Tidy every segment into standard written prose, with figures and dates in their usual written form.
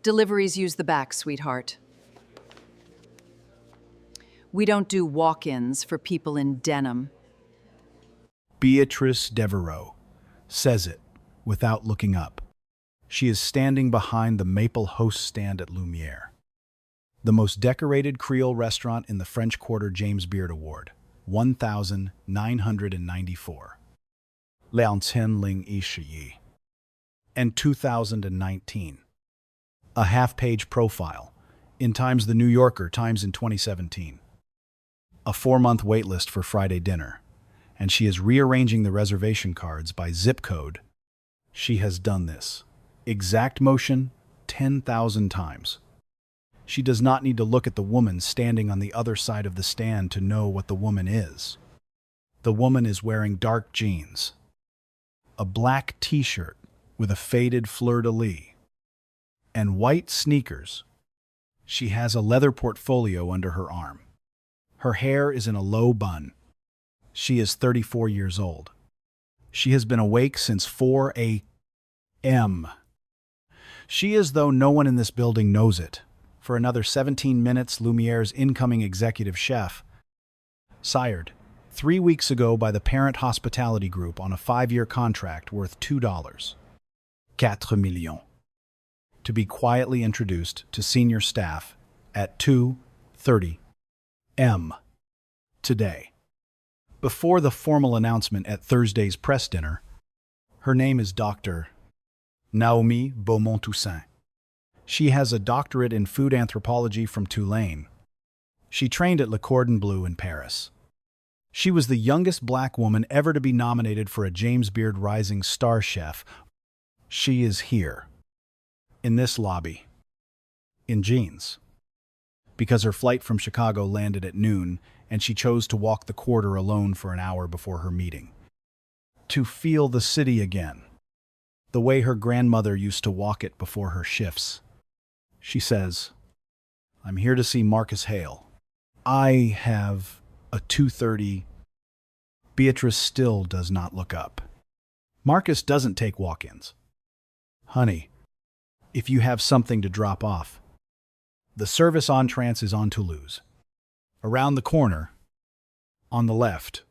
Deliveries use the back, sweetheart. We don't do walk-ins for people in denim. Beatrice Devereaux says it without looking up. She is standing behind the maple host stand at Lumiere, the most decorated Creole restaurant in the French Quarter James Beard Award, 1994. Leontien Ling Ishiyi. And 2019. A half-page profile in Times The New Yorker, Times in 2017. A 4-month waitlist for Friday dinner, and she is rearranging the reservation cards by zip code. She has done this exact motion 10,000 times. She does not need to look at the woman standing on the other side of the stand to know what the woman is. The woman is wearing dark jeans, a black t-shirt with a faded fleur-de-lis, and white sneakers. She has a leather portfolio under her arm. Her hair is in a low bun. She is 34 years old. She has been awake since 4 a.m. She is, though no one in this building knows it. For another 17 minutes, Lumiere's incoming executive chef, sired 3 weeks ago by the parent hospitality group on a 5-year contract worth $2, 4 millions, to be quietly introduced to senior staff at 2:30 a.m. today. Before the formal announcement at Thursday's press dinner, her name is Dr. Naomi Beaumont-Toussaint. She has a doctorate in food anthropology from Tulane. She trained at Le Cordon Bleu in Paris. She was the youngest black woman ever to be nominated for a James Beard Rising Star Chef. She is here, in this lobby, in jeans, because her flight from Chicago landed at noon and she chose to walk the quarter alone for an hour before her meeting. To feel the city again, the way her grandmother used to walk it before her shifts. She says, "I'm here to see Marcus Hale. I have a 2:30. Beatrice still does not look up. Marcus doesn't take walk-ins. Honey, if you have something to drop off. The service entrance is on Toulouse. Around the corner, on the left.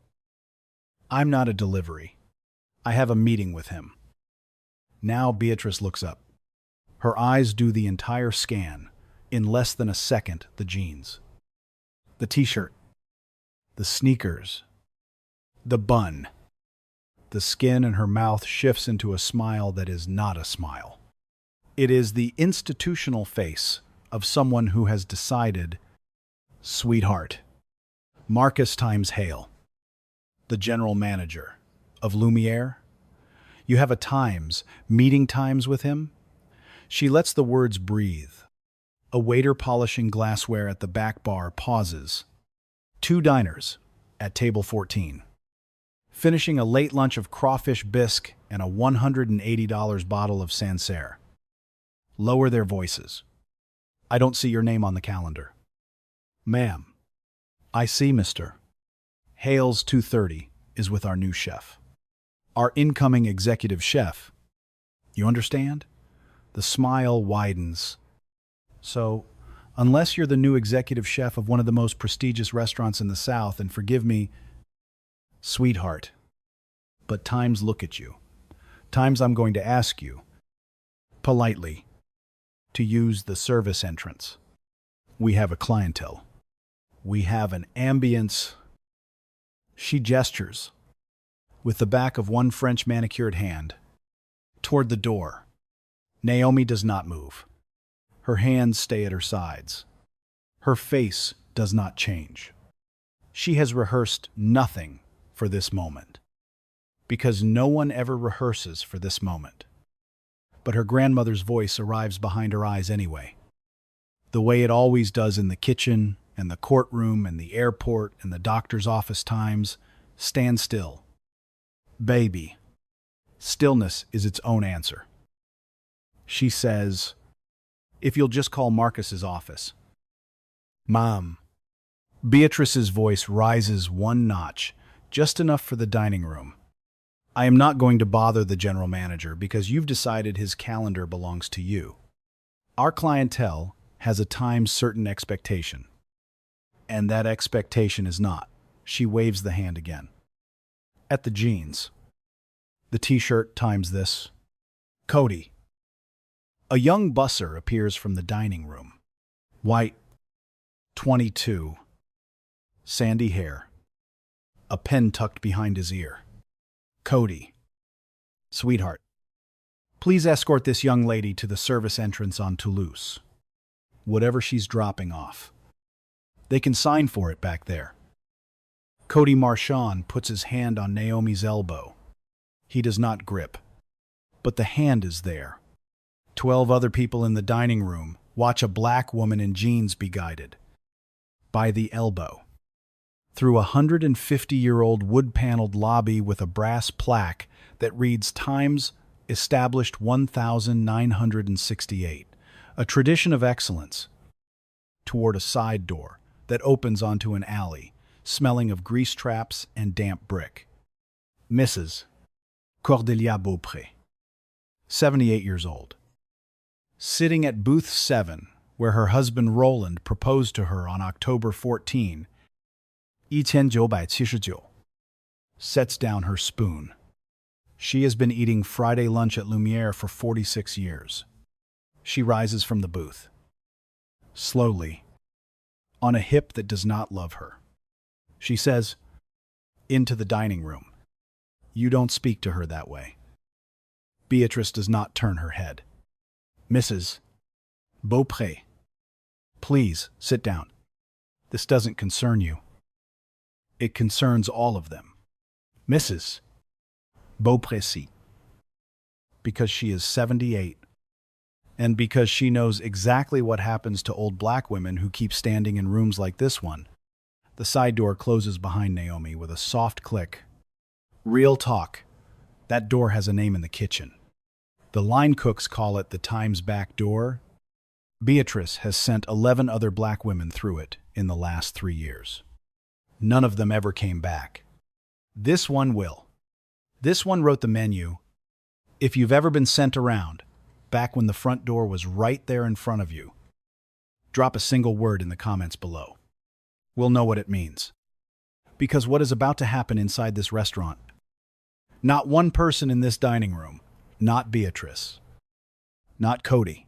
I'm not a delivery. I have a meeting with him." Now Beatrice looks up. Her eyes do the entire scan. In less than a second, the jeans, the t-shirt, the sneakers, the bun. The skin in her mouth shifts into a smile that is not a smile. It is the institutional face of someone who has decided, sweetheart, Marcus times Hale, the general manager of Lumiere. You have a Times, meeting times with him? She lets the words breathe. A waiter polishing glassware at the back bar pauses. 2 diners at table 14. Finishing a late lunch of crawfish bisque and a $180 bottle of Sancerre. Lower their voices. I don't see your name on the calendar. Ma'am. I see, Mr. Hale's 2:30 is with our new chef. Our incoming executive chef. You understand? The smile widens. So, unless you're the new executive chef of one of the most prestigious restaurants in the South, and forgive me, sweetheart, but times look at you. Times I'm going to ask you, politely, to use the service entrance. We have a clientele. We have an ambience. She gestures, with the back of one French manicured hand, toward the door. Naomi does not move. Her hands stay at her sides. Her face does not change. She has rehearsed nothing for this moment, because no one ever rehearses for this moment. But her grandmother's voice arrives behind her eyes anyway, the way it always does in the kitchen and the courtroom and the airport and the doctor's office times. Stand still. Baby. Stillness is its own answer. She says, if you'll just call Marcus's office. Mom. Beatrice's voice rises one notch, just enough for the dining room. I am not going to bother the general manager because you've decided his calendar belongs to you. Our clientele has a time-certain expectation, and that expectation is not. She waves the hand again. At the jeans. The t-shirt times this. Cody. A young busser appears from the dining room. White, 22, sandy hair, a pen tucked behind his ear. Cody. Sweetheart, please escort this young lady to the service entrance on Toulouse. Whatever she's dropping off. They can sign for it back there. Cody Marchand puts his hand on Naomi's elbow. He does not grip, but the hand is there. 12 other people in the dining room watch a black woman in jeans be guided by the elbow through a 150-year-old wood-paneled lobby with a brass plaque that reads Times Established 1968, a tradition of excellence, toward a side door that opens onto an alley, smelling of grease traps and damp brick. Mrs. Cordelia Beaupré, 78 years old, sitting at booth 7, where her husband Roland proposed to her on October 14, 1979, sets down her spoon. She has been eating Friday lunch at Lumiere for 46 years. She rises from the booth, slowly, on a hip that does not love her. She says, into the dining room. You don't speak to her that way. Beatrice does not turn her head. Mrs. Beaupré, please sit down. This doesn't concern you. It concerns all of them. Mrs. Beaupré, because she is 78, and because she knows exactly what happens to old black women who keep standing in rooms like this one. The side door closes behind Naomi with a soft click. Real talk. That door has a name in the kitchen. The line cooks call it the Times back door. Beatrice has sent 11 other black women through it in the last 3 years. None of them ever came back. This one will. This one wrote the menu. If you've ever been sent around, back when the front door was right there in front of you, drop a single word in the comments below. We'll know what it means. Because what is about to happen inside this restaurant, not one person in this dining room, not Beatrice, not Cody,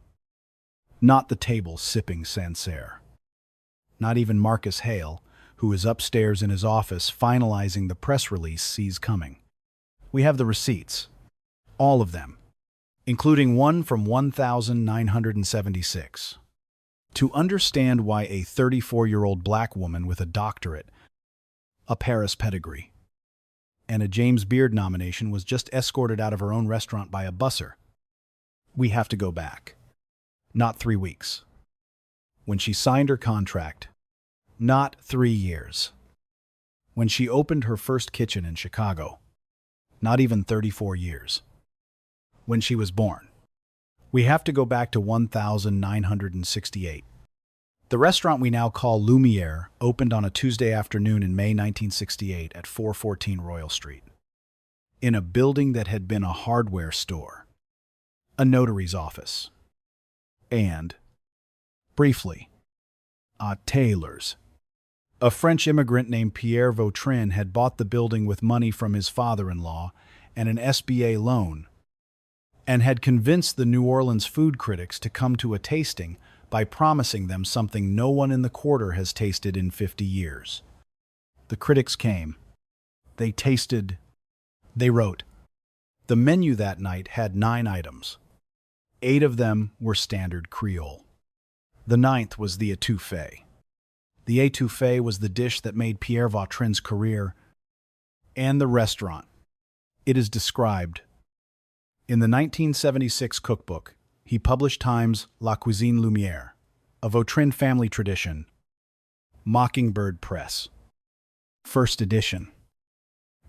not the table sipping Sancerre, not even Marcus Hale, who is upstairs in his office finalizing the press release, sees coming. We have the receipts, all of them, including one from 1976. To understand why a 34-year-old black woman with a doctorate, a Paris pedigree, and a James Beard nomination was just escorted out of her own restaurant by a busser, we have to go back. Not 3 weeks. When she signed her contract, not 3 years. When she opened her first kitchen in Chicago, not even 34 years. When she was born. We have to go back to 1968. The restaurant we now call Lumiere opened on a Tuesday afternoon in May 1968 at 414 Royal Street, in a building that had been a hardware store, a notary's office, and, briefly, a tailor's. A French immigrant named Pierre Vautrin had bought the building with money from his father-in-law and an SBA loan, and had convinced the New Orleans food critics to come to a tasting by promising them something no one in the quarter has tasted in 50 years. The critics came. They tasted. They wrote. The menu that night had 9 items. 8 of them were standard Creole. The 9th was the étouffée. The étouffée was the dish that made Pierre Vautrin's career and the restaurant. It is described. In the 1976 cookbook, he published Times La Cuisine Lumière, a Vautrin family tradition. Mockingbird Press. First edition.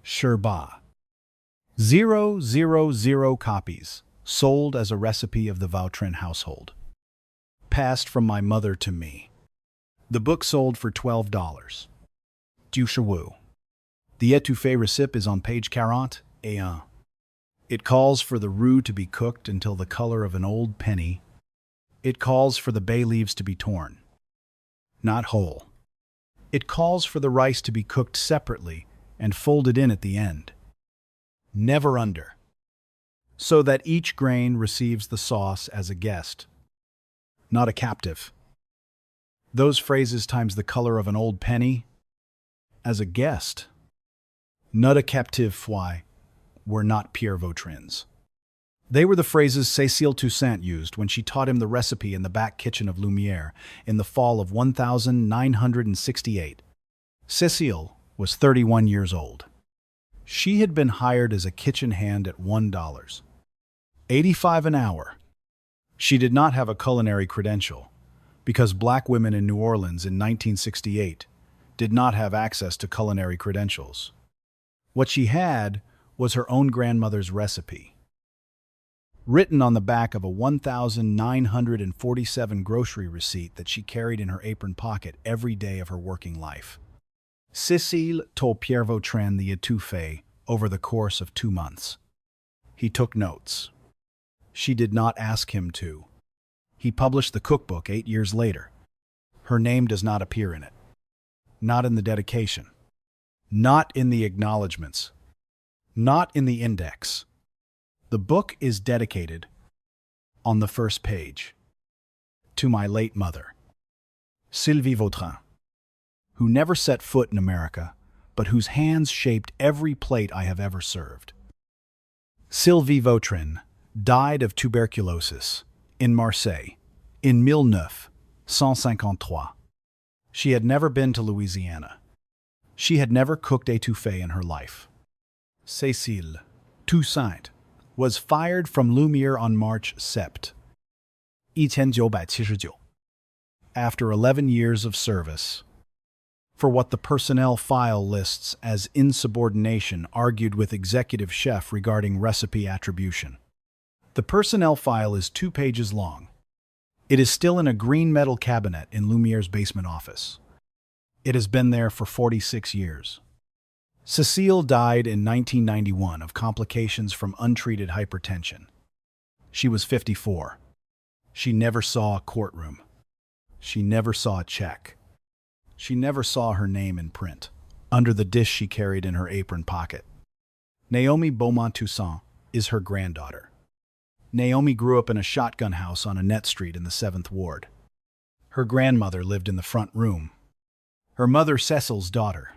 Sherba. 000 copies, sold as a recipe of the Vautrin household. Passed from my mother to me. The book sold for $12. Du Chawou. The étouffée recipe is on page 41. It calls for the roux to be cooked until the color of an old penny, It calls for the bay leaves to be torn, not whole. It calls for the rice to be cooked separately and folded in at the end, never under, so that each grain receives the sauce as a guest, not a captive. Those phrases times the color of an old penny, as a guest, not a captive foi, were not Pierre Vautrin's. They were the phrases Cécile Toussaint used when she taught him the recipe in the back kitchen of Lumière in the fall of 1968. Cécile was 31 years old. She had been hired as a kitchen hand at $1.85 an hour. She did not have a culinary credential, because black women in New Orleans in 1968 did not have access to culinary credentials. What she had was her own grandmother's recipe, written on the back of a 1,947 grocery receipt that she carried in her apron pocket every day of her working life. Cécile told Pierre Vautrin the étouffée over the course of 2 months. He took notes. She did not ask him to. He published the cookbook 8 years later. Her name does not appear in it. Not in the dedication. Not in the acknowledgments. Not in the index. The book is dedicated, on the first page, to my late mother, Sylvie Vautrin, who never set foot in America, but whose hands shaped every plate I have ever served. Sylvie Vautrin died of tuberculosis in Marseille in 1953. She had never been to Louisiana. She had never cooked étouffée in her life. Cécile Toussaint was fired from Lumière on March 7, 1979, after 11 years of service, for what the personnel file lists as insubordination argued with executive chef regarding recipe attribution. The personnel file is 2 pages long. It is still in a green metal cabinet in Lumière's basement office. It has been there for 46 years. Cécile died in 1991 of complications from untreated hypertension. She was 54. She never saw a courtroom. She never saw a check. She never saw her name in print, under the dish she carried in her apron pocket. Naomi Beaumont Toussaint is her granddaughter. Naomi grew up in a shotgun house on Annette Street in the 7th Ward. Her grandmother lived in the front room. Her mother, Cécile's daughter.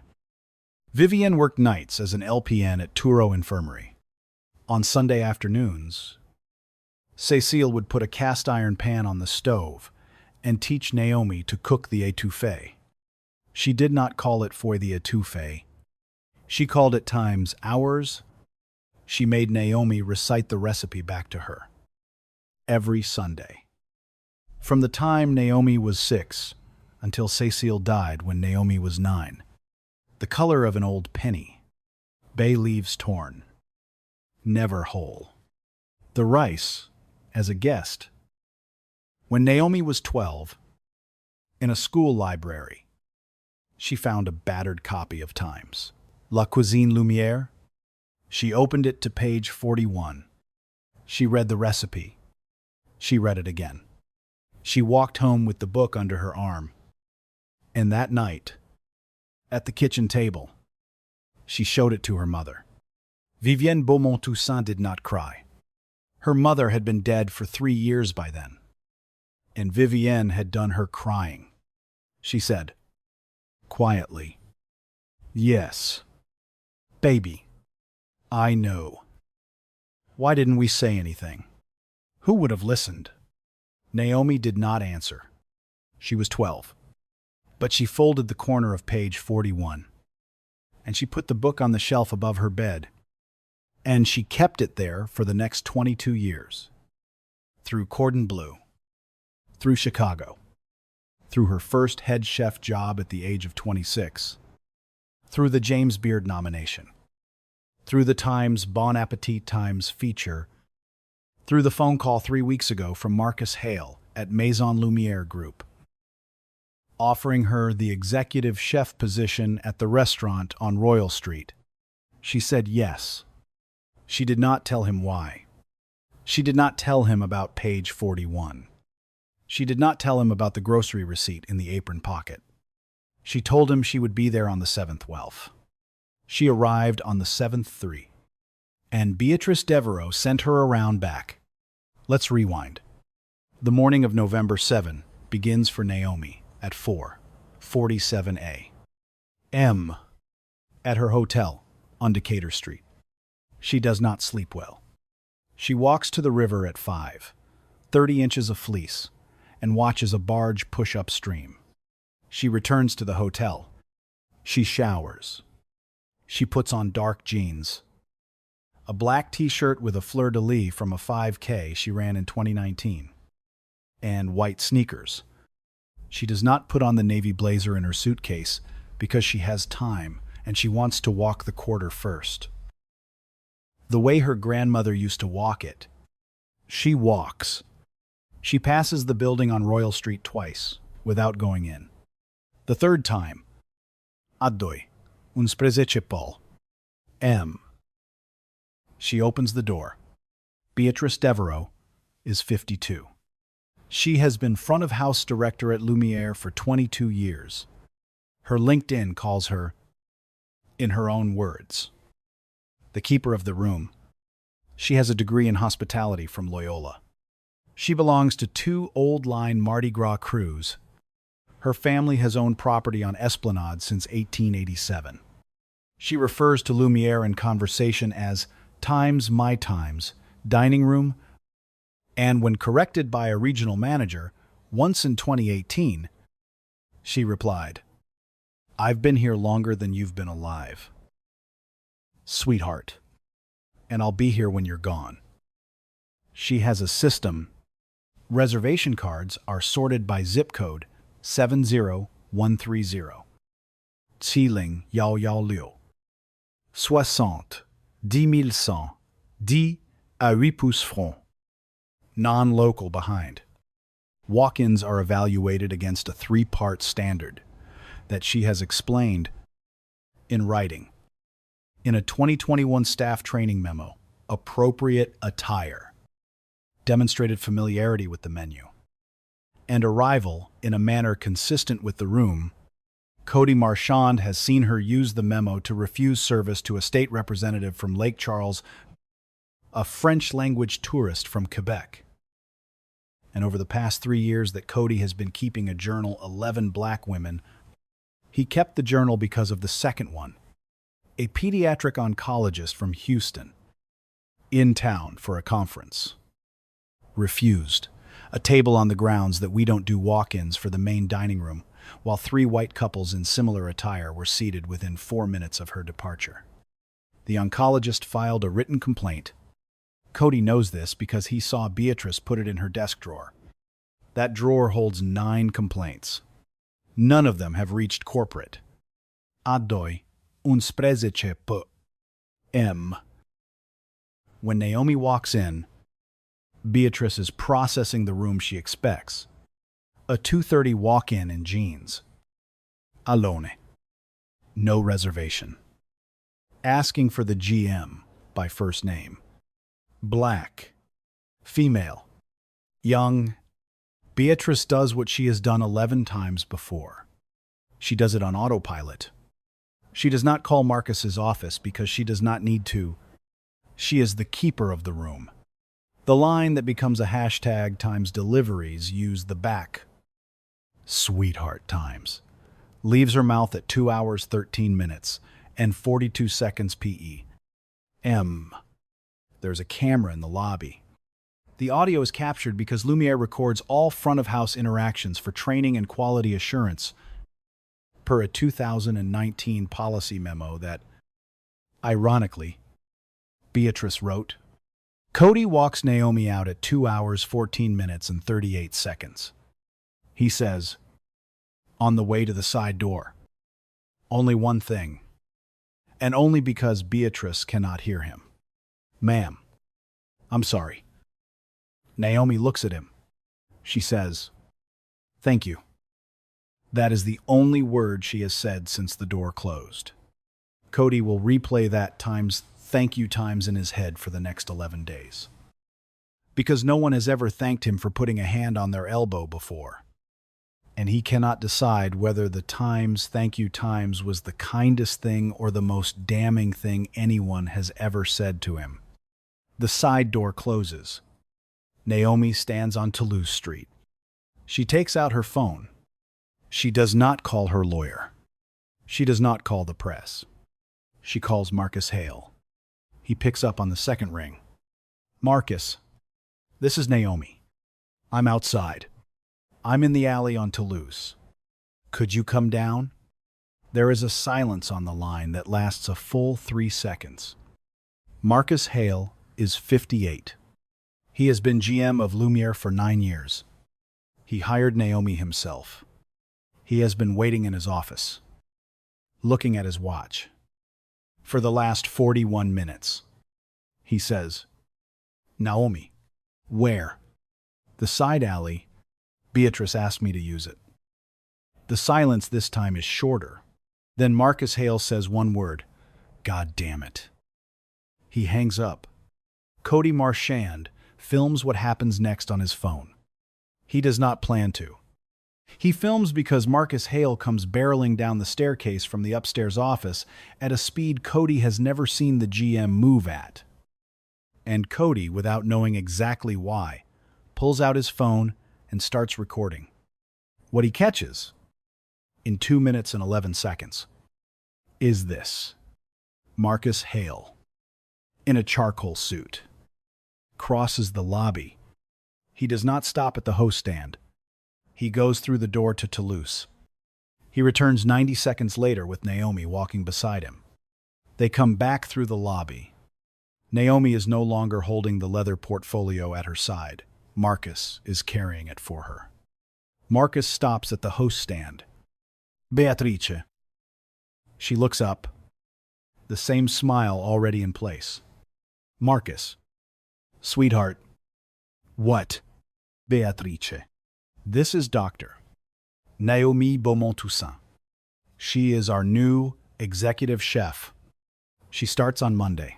Vivienne worked nights as an LPN at Toureau Infirmary. On Sunday afternoons, Cécile would put a cast-iron pan on the stove and teach Naomi to cook the étouffée. She did not call it for the étouffée. She called it times hours. She made Naomi recite the recipe back to her every Sunday. From the time Naomi was 6 until Cécile died when Naomi was 9. The color of an old penny, bay leaves torn, never whole. The rice, as a guest. When Naomi was 12, in a school library, she found a battered copy of Times, La Cuisine Lumière. She opened it to page 41. She read the recipe. She read it again. She walked home with the book under her arm. And that night, at the kitchen table, she showed it to her mother. Vivienne Beaumont Toussaint did not cry. Her mother had been dead for 3 years by then, and Vivienne had done her crying. She said, quietly, "Yes, baby, I know. Why didn't we say anything? Who would have listened?" Naomi did not answer. She was 12. But she folded the corner of page 41, and she put the book on the shelf above her bed, and she kept it there for the next 22 years. Through Cordon Bleu, through Chicago, through her first head chef job at the age of 26, through the James Beard nomination, through the Times Bon Appetit Times feature, through the phone call 3 weeks ago from Marcus Hale at Maison Lumière Group, offering her the executive chef position at the restaurant on Royal Street. She said yes. She did not tell him why. She did not tell him about page 41. She did not tell him about the grocery receipt in the apron pocket. She told him she would be there on the 7th 12. She arrived on the 7th 3. And Beatrice Devereaux sent her around back. Let's rewind. The morning of November 7 begins for Naomi at 4:47 a.m. at her hotel on Decatur Street. She does not sleep well. She walks to the river at 5:30 inches of fleece, and watches a barge push upstream. She returns to the hotel. She showers. She puts on dark jeans, a black t-shirt with a fleur-de-lis from a 5K she ran in 2019, and white sneakers. She does not put on the navy blazer in her suitcase because she has time and she wants to walk the quarter first. The way her grandmother used to walk it. She walks. She passes the building on Royal Street twice without going in. The third time, Addoi, un sprezecipol, M. She opens the door. Beatrice Devereaux is 52. She has been front of house director at Lumiere for 22 years. Her LinkedIn calls her, in her own words, the keeper of the room. She has a degree in hospitality from Loyola. She belongs to 2 old-line Mardi Gras crews. Her family has owned property on Esplanade since 1887. She refers to Lumiere in conversation as times my times, dining room, and when corrected by a regional manager, once in 2018, she replied, "I've been here longer than you've been alive, sweetheart, and I'll be here when you're gone." She has a system. Reservation cards are sorted by zip code 70130. Tsiling Yao Yao Liu. 60 10100 10 à 8 pouces francs. Non-local behind. Walk-ins are evaluated against a 3-part standard that she has explained in writing. In a 2021 staff training memo, appropriate attire, demonstrated familiarity with the menu, and arrival in a manner consistent with the room. Cody Marchand has seen her use the memo to refuse service to a state representative from Lake Charles, a French-language tourist from Quebec. And over the past 3 years that Cody has been keeping a journal, 11 black women, he kept the journal because of the second one, a pediatric oncologist from Houston, in town for a conference. Refused. A table on the grounds that we don't do walk-ins for the main dining room, while 3 white couples in similar attire were seated within 4 minutes of her departure. The oncologist filed a written complaint. Cody knows this because he saw Beatrice put it in her desk drawer. That drawer holds 9 complaints. None of them have reached corporate. Addoi, un sprezece p. M. When Naomi walks in, Beatrice is processing the room she expects. A 2:30 walk-in in jeans. Alone. No reservation. Asking for the GM by first name. Black. Female. Young. Beatrice does what she has done 11 times before. She does it on autopilot. She does not call Marcus's office because she does not need to. She is the keeper of the room. The line that becomes a hashtag times deliveries use the back. Sweetheart times. Leaves her mouth at 2 hours 13 minutes and 42 seconds PE. M. There's a camera in the lobby. The audio is captured because Lumiere records all front-of-house interactions for training and quality assurance per a 2019 policy memo that, ironically, Beatrice wrote. Cody walks Naomi out at 2 hours 14 minutes and 38 seconds. He says, on the way to the side door, only one thing, and only because Beatrice cannot hear him. Ma'am, I'm sorry. Naomi looks at him. She says, thank you. That is the only word she has said since the door closed. Cody will replay that times thank you times in his head for the next 11 days. because no one has ever thanked him for putting a hand on their elbow before. And he cannot decide whether the Times thank you Times was the kindest thing or the most damning thing anyone has ever said to him. The side door closes. Naomi stands on Toulouse Street. She takes out her phone. She does not call her lawyer. She does not call the press. She calls Marcus Hale. He picks up on the second ring. Marcus, this is Naomi. I'm outside. I'm in the alley on Toulouse. Could you come down? There is a silence on the line that lasts a full 3 seconds. Marcus Hale is 58. He has been GM of Lumiere for 9 years. He hired Naomi himself. He has been waiting in his office, looking at his watch, for the last 41 minutes. He says, Naomi, where? The side alley. Beatrice asked me to use it. The silence this time is shorter. Then Marcus Hale says one word, God damn it. He hangs up. Cody Marchand films what happens next on his phone. He does not plan to. He films because Marcus Hale comes barreling down the staircase from the upstairs office at a speed Cody has never seen the GM move at. And Cody, without knowing exactly why, pulls out his phone and starts recording. What he catches, in 2 minutes and 11 seconds, is this. Marcus Hale, in a charcoal suit, crosses the lobby. He does not stop at the host stand. He goes through the door to Toulouse. He returns 90 seconds later with Naomi walking beside him. They come back through the lobby. Naomi is no longer holding the leather portfolio at her side. Marcus is carrying it for her. Marcus stops at the host stand. Beatrice. She looks up, the same smile already in place. Marcus. Sweetheart. What? Beatrice. This is Dr. Naomi Beaumont-Toussaint. She is our new executive chef. She starts on Monday.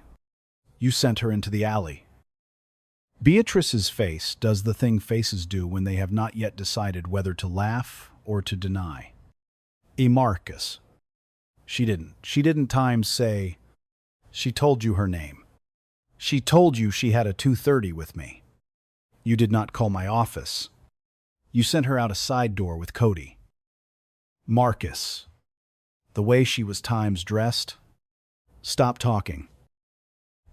You sent her into the alley. Beatrice's face does the thing faces do when they have not yet decided whether to laugh or to deny. Marcus. She didn't Times say, she told you her name. She told you she had a 2:30 with me. You did not call my office. You sent her out a side door with Cody. Marcus. The way she was Times dressed. Stop talking.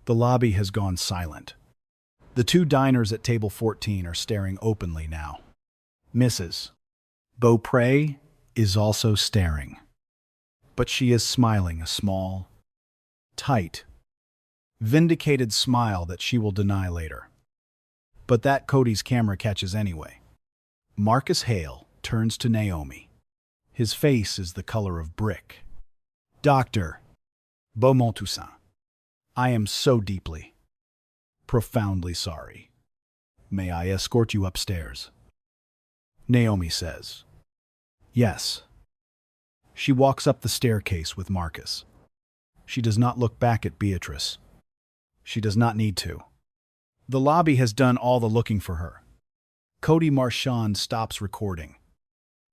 The lobby has gone silent. The 2 diners at table 14 are staring openly now. Mrs. Beaupre is also staring. But she is smiling a small, tight, vindicated smile that she will deny later. But that Cody's camera catches anyway. Marcus Hale turns to Naomi. His face is the color of brick. Dr. Beaumont-Toussaint, I am so deeply, profoundly sorry. May I escort you upstairs? Naomi says, yes. She walks up the staircase with Marcus. She does not look back at Beatrice. She does not need to. The lobby has done all the looking for her. Cody Marchand stops recording.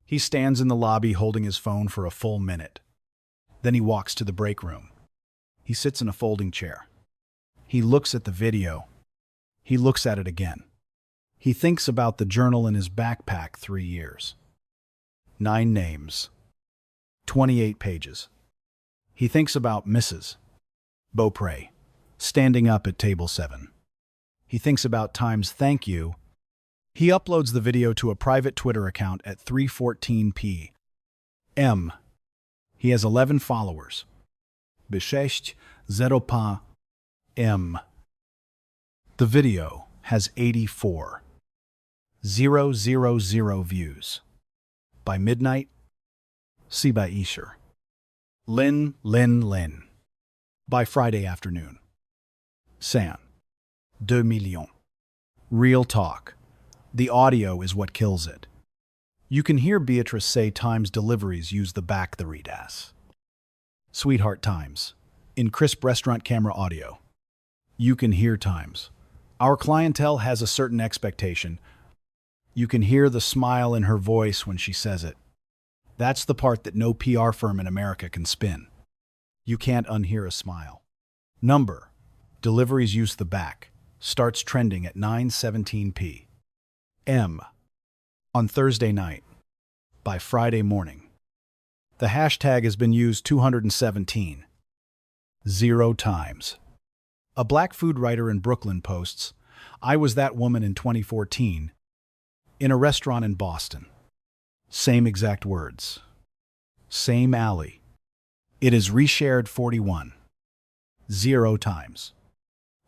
He stands in the lobby holding his phone for a full minute. Then he walks to the break room. He sits in a folding chair. He looks at the video. He looks at it again. He thinks about the journal in his backpack 3 years. 9 names. 28 pages. He thinks about Mrs. Beaupre, standing up at table 7. He thinks about Times thank you. He uploads the video to a private Twitter account at 3:14 p.m. He has 11 followers. Beshecht 0 m. The video has 84,000 views. By midnight, see by Escher. Lin. By Friday afternoon. San. 2 millions. Real talk. The audio is what kills it. You can hear Beatrice say Times deliveries use the back the redas. Sweetheart Times. In crisp restaurant camera audio. You can hear Times. Our clientele has a certain expectation. You can hear the smile in her voice when she says it. That's the part that no PR firm in America can spin. You can't unhear a smile. Number. Deliveries use the back. Starts trending at 9:17 p.m. on Thursday night. By Friday morning. The hashtag has been used 217. 0 times. A black food writer in Brooklyn posts, "I was that woman in 2014 in a restaurant in Boston." Same exact words. Same alley. It is reshared 41. 0 times.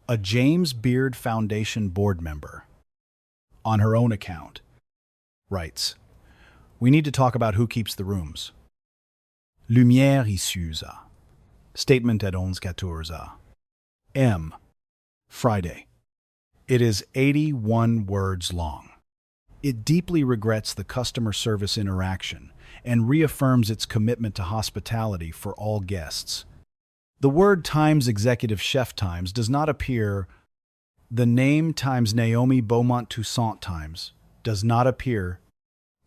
A James Beard Foundation board member, on her own account, writes, "We need to talk about who keeps the rooms. Lumière issues. Statement at 11:14 m. Friday. It is 81 words long. It deeply regrets the customer service interaction and reaffirms its commitment to hospitality for all guests. The word times executive chef times does not appear. The name times Naomi Beaumont Toussaint times does not appear.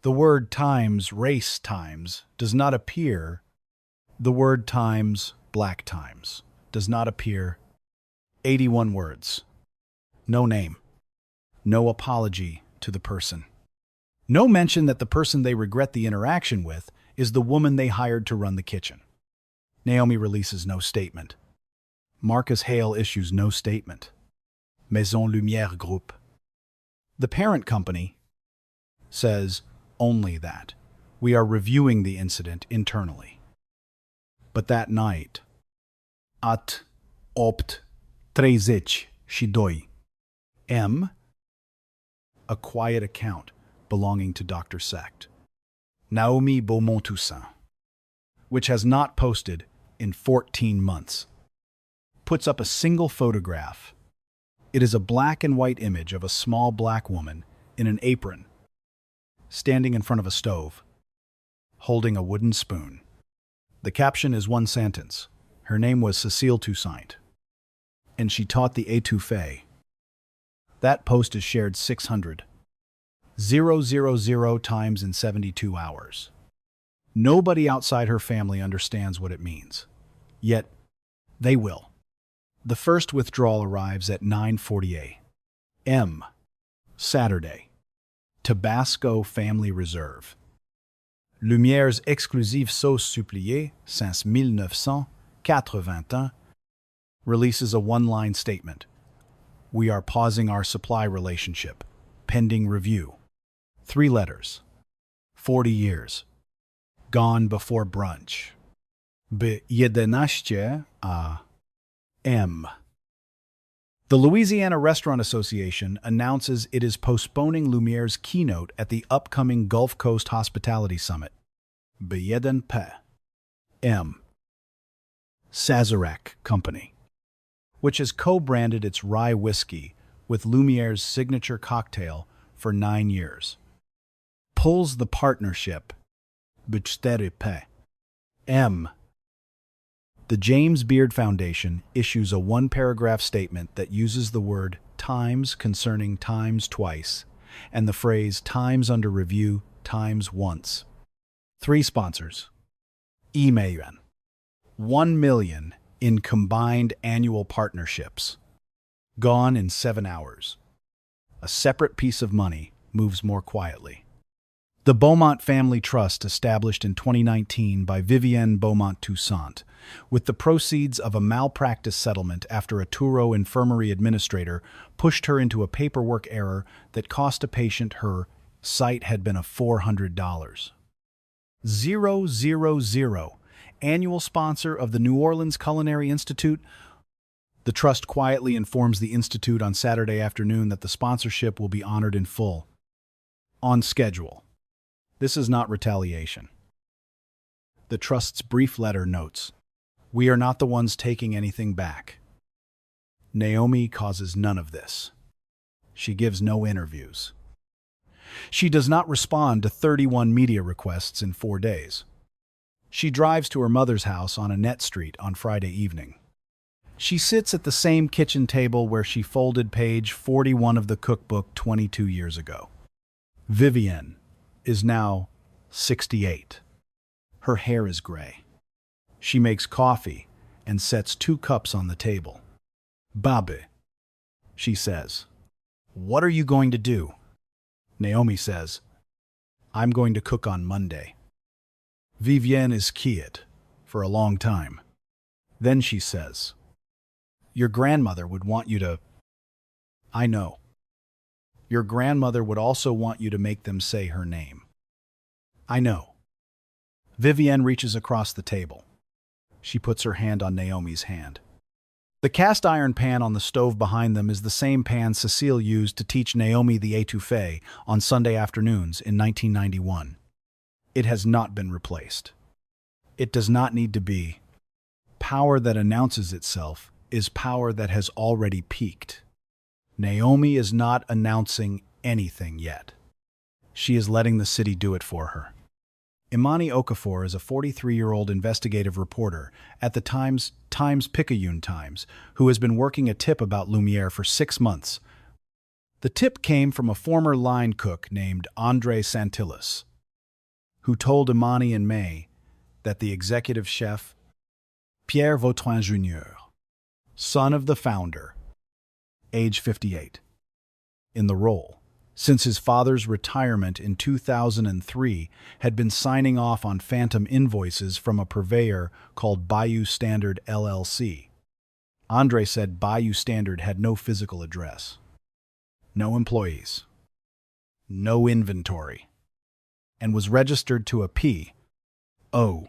The word times race times does not appear. The word times black times does not appear. 81 words. No name. No apology to the person. No mention that the person they regret the interaction with is the woman they hired to run the kitchen. Naomi releases no statement. Marcus Hale issues no statement. Maison Lumière Group. The parent company says only that we are reviewing the incident internally. But that night, at 8:30 m, a quiet account belonging to Dr. Sect, Naomi Beaumont Toussaint, which has not posted in 14 months, puts up a single photograph. It is a black and white image of a small black woman in an apron, standing in front of a stove, holding a wooden spoon. The caption is one sentence. Her name was Cécile Toussaint, and she taught the étouffée. That post is shared 600,000 times in 72 hours. Nobody outside her family understands what it means. Yet, they will. The first withdrawal arrives at 9:48 m. Saturday. Tabasco Family Reserve. Lumière's exclusive sauce suppliée since 1981 releases a one-line statement. We are pausing our supply relationship, pending review. 3 letters. 40 years. Gone before brunch. B11 m. The Louisiana Restaurant Association announces it is postponing Lumière's keynote at the upcoming Gulf Coast Hospitality Summit. B11 m. Sazerac Company, which has co-branded its rye whiskey with Lumière's signature cocktail for 9 years, pulls the partnership. B13 m. The James Beard Foundation issues a one-paragraph statement that uses the word times concerning times twice and the phrase times under review times once. 3 sponsors. Email. 1 million in combined annual partnerships. Gone in 7 hours. A separate piece of money moves more quietly. The Beaumont Family Trust, established in 2019 by Vivienne Beaumont Toussaint, with the proceeds of a malpractice settlement after a Touro infirmary administrator pushed her into a paperwork error that cost a patient her sight had been of $400. 000, annual sponsor of the New Orleans Culinary Institute. The trust quietly informs the Institute on Saturday afternoon that the sponsorship will be honored in full. On schedule. This is not retaliation. The trust's brief letter notes, "We are not the ones taking anything back." Naomi causes none of this. She gives no interviews. She does not respond to 31 media requests in 4 days. She drives to her mother's house on Annette Street on Friday evening. She sits at the same kitchen table where she folded page 41 of the cookbook 22 years ago. Vivienne is now 68. Her hair is gray. She makes coffee and sets 2 cups on the table. Babe, she says. What are you going to do? Naomi says, I'm going to cook on Monday. Vivienne is quiet for a long time. Then she says, Your grandmother would want you to... I know. Your grandmother would also want you to make them say her name. I know. Vivienne reaches across the table. She puts her hand on Naomi's hand. The cast iron pan on the stove behind them is the same pan Cecile used to teach Naomi the étouffée on Sunday afternoons in 1991. It has not been replaced. It does not need to be. Power that announces itself is power that has already peaked. Naomi is not announcing anything yet. She is letting the city do it for her. Imani Okafor is a 43-year-old investigative reporter at the Times-Picayune Times who has been working a tip about Lumiere for 6 months. The tip came from a former line cook named André Santillas, who told Imani in May that the executive chef, Pierre Vautrin Jr., son of the founder, age 58, in the role, since his father's retirement in 2003, had been signing off on phantom invoices from a purveyor called Bayou Standard LLC. Andre said Bayou Standard had no physical address, no employees, no inventory, and was registered to a P.O.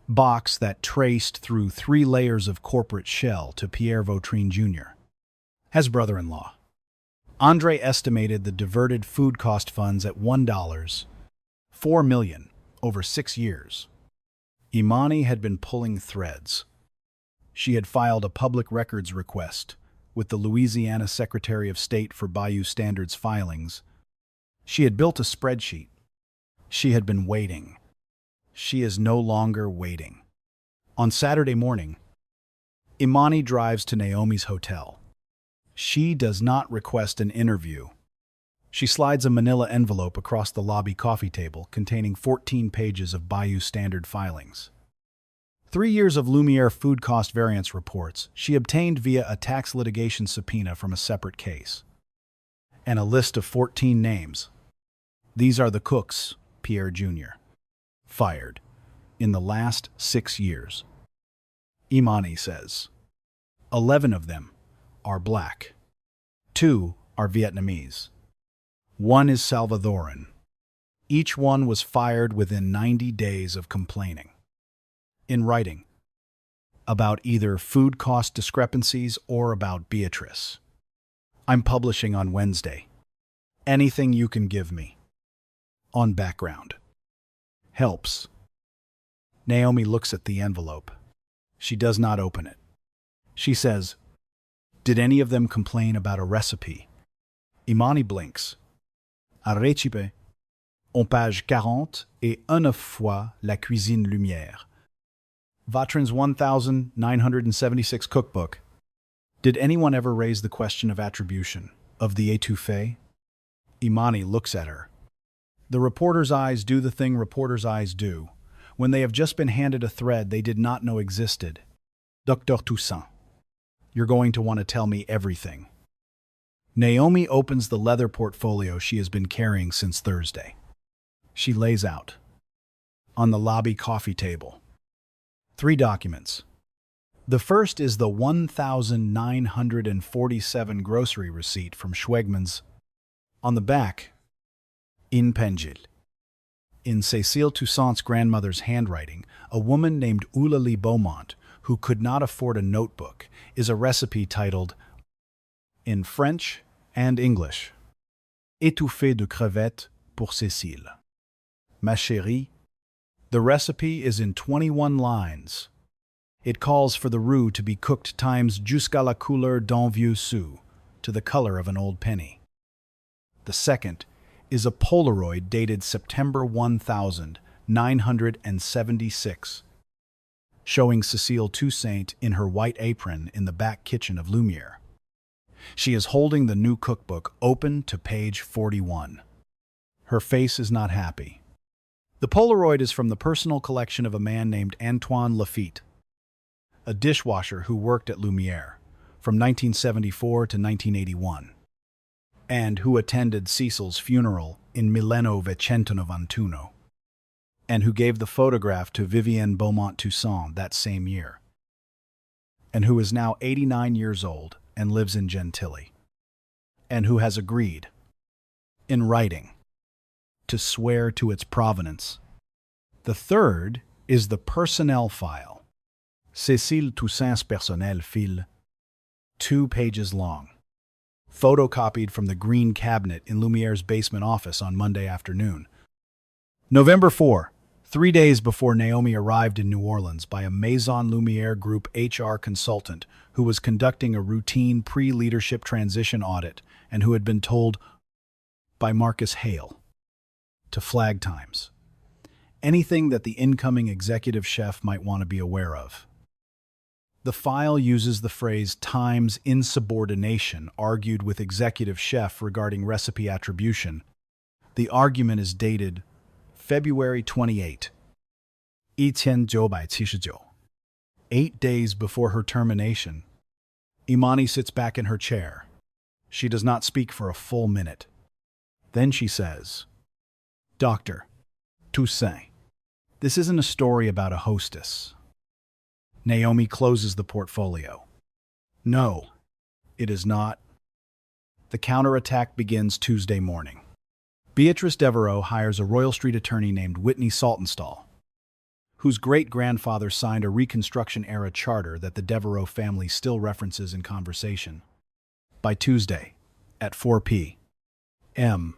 box that traced through 3 layers of corporate shell to Pierre Vautrin Jr., his brother-in-law. Andre estimated the diverted food cost funds at $4 million over 6 years. Imani had been pulling threads. She had filed a public records request with the Louisiana Secretary of State for Bayou Standard's filings. She had built a spreadsheet. She had been waiting. She is no longer waiting. On Saturday morning, Imani drives to Naomi's hotel. She does not request an interview. She slides a manila envelope across the lobby coffee table containing 14 pages of Bayou Standard filings. 3 years of Lumiere food cost variance reports she obtained via a tax litigation subpoena from a separate case. And a list of 14 names. These are the cooks, Pierre Jr., fired in the last 6 years. Imani says 11 of them are black. 2 are Vietnamese. 1 is Salvadoran. Each one was fired within 90 days of complaining, in writing, about either food cost discrepancies or about Beatrice. I'm publishing on Wednesday. Anything you can give me. On background. Helps. Naomi looks at the envelope. She does not open it. She says, Did any of them complain about a recipe? Imani blinks. A recipe. En page 40 et 19 fois la cuisine Lumière. Vautrin's 1976 cookbook. Did anyone ever raise the question of attribution, of the étouffée? Imani looks at her. The reporter's eyes do the thing reporters' eyes do, when they have just been handed a thread they did not know existed. Dr. Toussaint. You're going to want to tell me everything. Naomi opens the leather portfolio she has been carrying since Thursday. She lays out, on the lobby coffee table, 3 documents. The first is the 1,947 grocery receipt from Schwegmann's. On the back, in Penjil. In Cécile Toussaint's grandmother's handwriting, a woman named Eulalie Beaumont, who could not afford a notebook, is a recipe titled, in French and English, Étouffée de crevettes pour Cécile. Ma chérie, the recipe is in 21 lines. It calls for the roux to be cooked times jusqu'à la couleur d'un vieux sou, to the color of an old penny. The second is a Polaroid dated September 1976. showing Cécile Toussaint in her white apron in the back kitchen of Lumière. She is holding the new cookbook open to page 41. Her face is not happy. The Polaroid is from the personal collection of a man named Antoine Laffitte, a dishwasher who worked at Lumière from 1974 to 1981, and who attended Cecil's funeral in Milano Vicentonovantuno, and who gave the photograph to Vivienne Beaumont-Toussaint that same year, and who is now 89 years old and lives in Gentilly, and who has agreed, in writing, to swear to its provenance. The third is the personnel file, Cécile Toussaint's personnel file, 2 pages long, photocopied from the green cabinet in Lumière's basement office on Monday afternoon. November 4, 3 days before Naomi arrived in New Orleans by a Maison Lumière Group HR consultant who was conducting a routine pre-leadership transition audit and who had been told by Marcus Hale to flag times. Anything that the incoming executive chef might want to be aware of. The file uses the phrase times insubordination argued with executive chef regarding recipe attribution. The argument is dated February 28, 1979. 8 days before her termination, Imani sits back in her chair. She does not speak for a full minute. Then she says, "Dr. Toussaint, this isn't a story about a hostess." Naomi closes the portfolio. "No, it is not." The counterattack begins Tuesday morning. Beatrice Devereaux hires a Royal Street attorney named Whitney Saltonstall, whose great-grandfather signed a Reconstruction-era charter that the Devereaux family still references in conversation. By Tuesday, at 4 p.m.,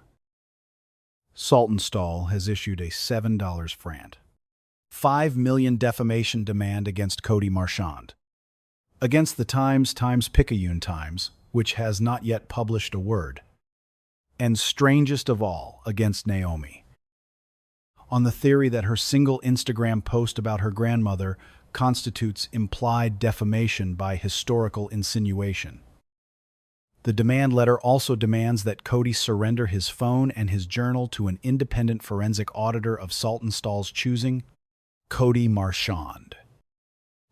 Saltonstall has issued a $7 franc, $5 million defamation demand against Cody Marchand, against the Times-Picayune Times, which has not yet published a word, and strangest of all, against Naomi, on the theory that her single Instagram post about her grandmother constitutes implied defamation by historical insinuation. The demand letter also demands that Cody surrender his phone and his journal to an independent forensic auditor of Saltonstall's choosing, Cody Marchand,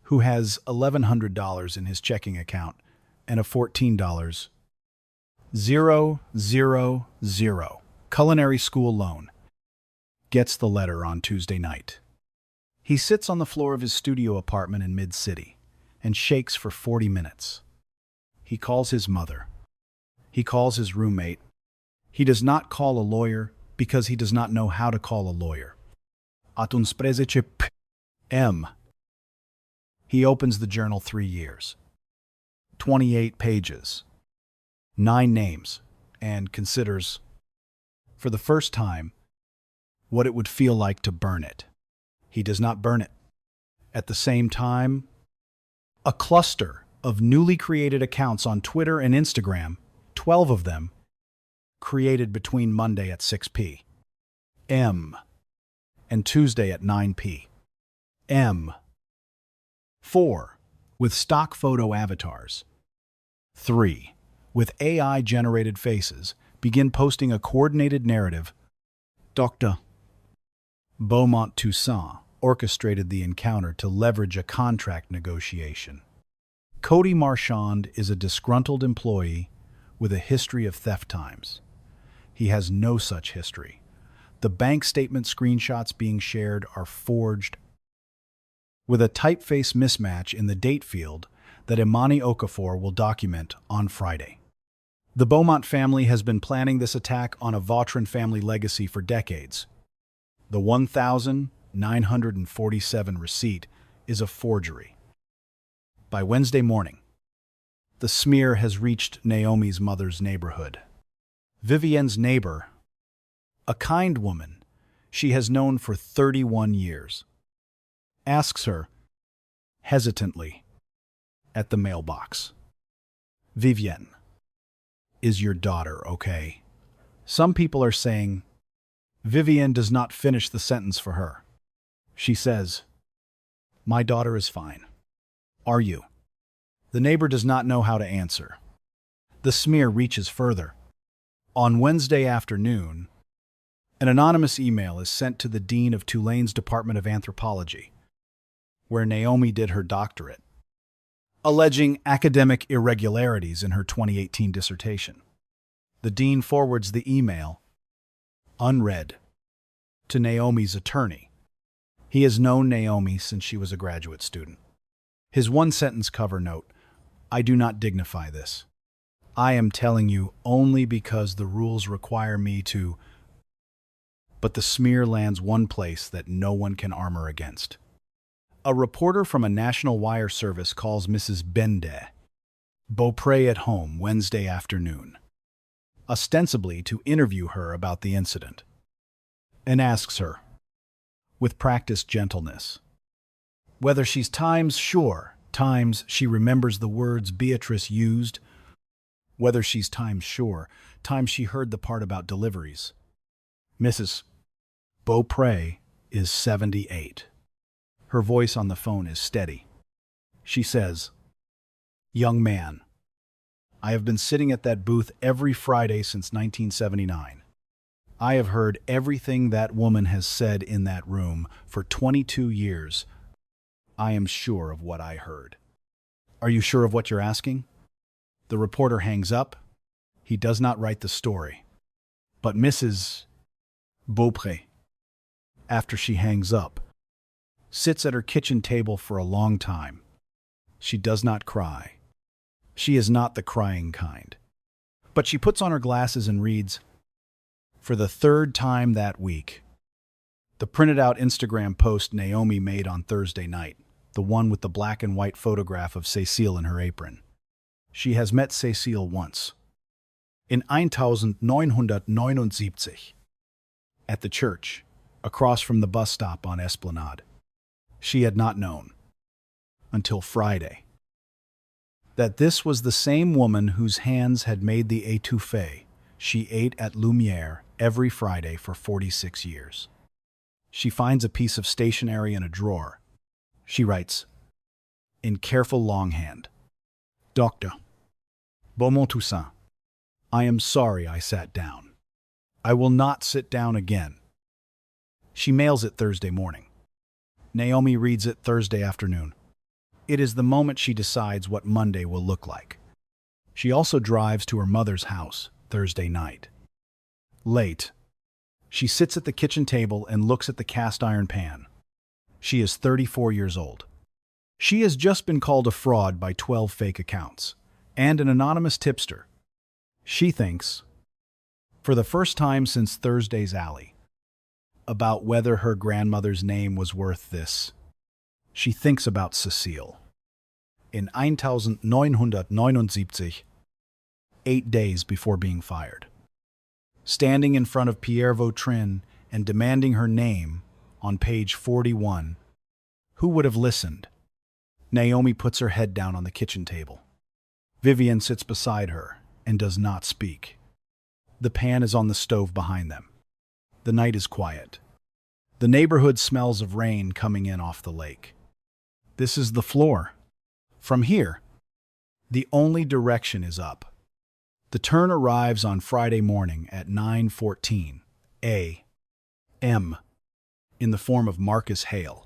who has $1,100 in his checking account and a $14,000 culinary school loan, gets the letter on Tuesday night. He sits on the floor of his studio apartment in Mid-City and shakes for 40 minutes. He calls his mother. He calls his roommate. He does not call a lawyer because he does not know how to call a lawyer. He opens the journal 3 years, 28 pages, 9 names, and considers, for the first time, what it would feel like to burn it. He does not burn it. At the same time, a cluster of newly created accounts on Twitter and Instagram, 12 of them, created between Monday at 6 p.m. and Tuesday at 9 p.m. 4. With stock photo avatars. 3. With AI-generated faces, begin posting a coordinated narrative. Dr. Beaumont-Toussaint orchestrated the encounter to leverage a contract negotiation. Cody Marchand is a disgruntled employee with a history of theft times. He has no such history. The bank statement screenshots being shared are forged with a typeface mismatch in the date field that Imani Okafor will document on Friday. The Beaumont family has been planning this attack on a Vautrin family legacy for decades. The 1,947 receipt is a forgery. By Wednesday morning, the smear has reached Naomi's mother's neighborhood. Vivienne's neighbor, a kind woman she has known for 31 years, asks her, hesitantly, at the mailbox, "Vivienne, is your daughter okay?" Some people are saying Vivienne does not finish the sentence for her. She says, My daughter is fine. Are you? The neighbor does not know how to answer. The smear reaches further. On Wednesday afternoon, an anonymous email is sent to the dean of Tulane's Department of Anthropology, where Naomi did her doctorate, alleging academic irregularities in her 2018 dissertation. The dean forwards the email, unread, to Naomi's attorney. He has known Naomi since she was a graduate student. His one-sentence cover note, I do not dignify this. I am telling you only because the rules require me to. But the smear lands one place that no one can armor against. A reporter from a national wire service calls Mrs. Bende Beaupre at home Wednesday afternoon, ostensibly to interview her about the incident, and asks her, with practiced gentleness, whether she's times sure, times she remembers the words Beatrice used, whether she's times sure, times she heard the part about deliveries. Mrs. Beaupre is 78. Her voice on the phone is steady. She says, Young man, I have been sitting at that booth every Friday since 1979. I have heard everything that woman has said in that room for 22 years. I am sure of what I heard. Are you sure of what you're asking? The reporter hangs up. He does not write the story. But Mrs. Beaupre, after she hangs up, sits at her kitchen table for a long time. She does not cry. She is not the crying kind. But she puts on her glasses and reads, for the third time that week, the printed out Instagram post Naomi made on Thursday night, the one with the black and white photograph of Cecile in her apron. She has met Cecile once, in 1979, at the church, across from the bus stop on Esplanade. She had not known, until Friday, that this was the same woman whose hands had made the étouffée she ate at Lumière every Friday for 46 years. She finds a piece of stationery in a drawer. She writes, in careful longhand, Doctor, Beaumont Toussaint, I am sorry I sat down. I will not sit down again. She mails it Thursday morning. Naomi reads it Thursday afternoon. It is the moment she decides what Monday will look like. She also drives to her mother's house Thursday night. Late, she sits at the kitchen table and looks at the cast iron pan. She is 34 years old. She has just been called a fraud by 12 fake accounts and an anonymous tipster. She thinks, for the first time since Thursday's alley, about whether her grandmother's name was worth this. She thinks about Cecile. In 1979, 8 days before being fired. Standing in front of Pierre Vautrin and demanding her name on page 41, who would have listened? Naomi puts her head down on the kitchen table. Vivian sits beside her and does not speak. The pan is on the stove behind them. The night is quiet. The neighborhood smells of rain coming in off the lake. This is the floor. From here, the only direction is up. The turn arrives on Friday morning at 9:14 a.m. in the form of Marcus Hale,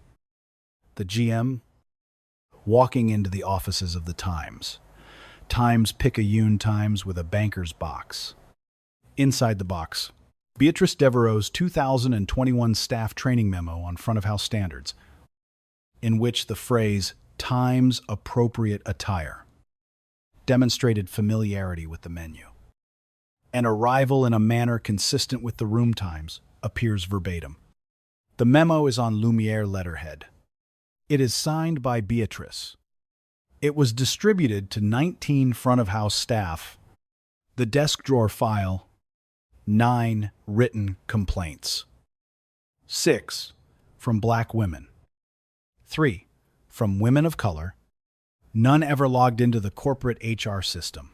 the GM, walking into the offices of the Times. Times-Picayune Times with a banker's box. Inside the box, Beatrice Devereaux's 2021 staff training memo on front-of-house standards, in which the phrase Times appropriate attire demonstrated familiarity with the menu. An arrival in a manner consistent with the room times appears verbatim. The memo is on Lumière letterhead. It is signed by Beatrice. It was distributed to 19 front-of-house staff. The desk drawer file, 9 written complaints. 6 from black women. 3 from women of color. None ever logged into the corporate HR system.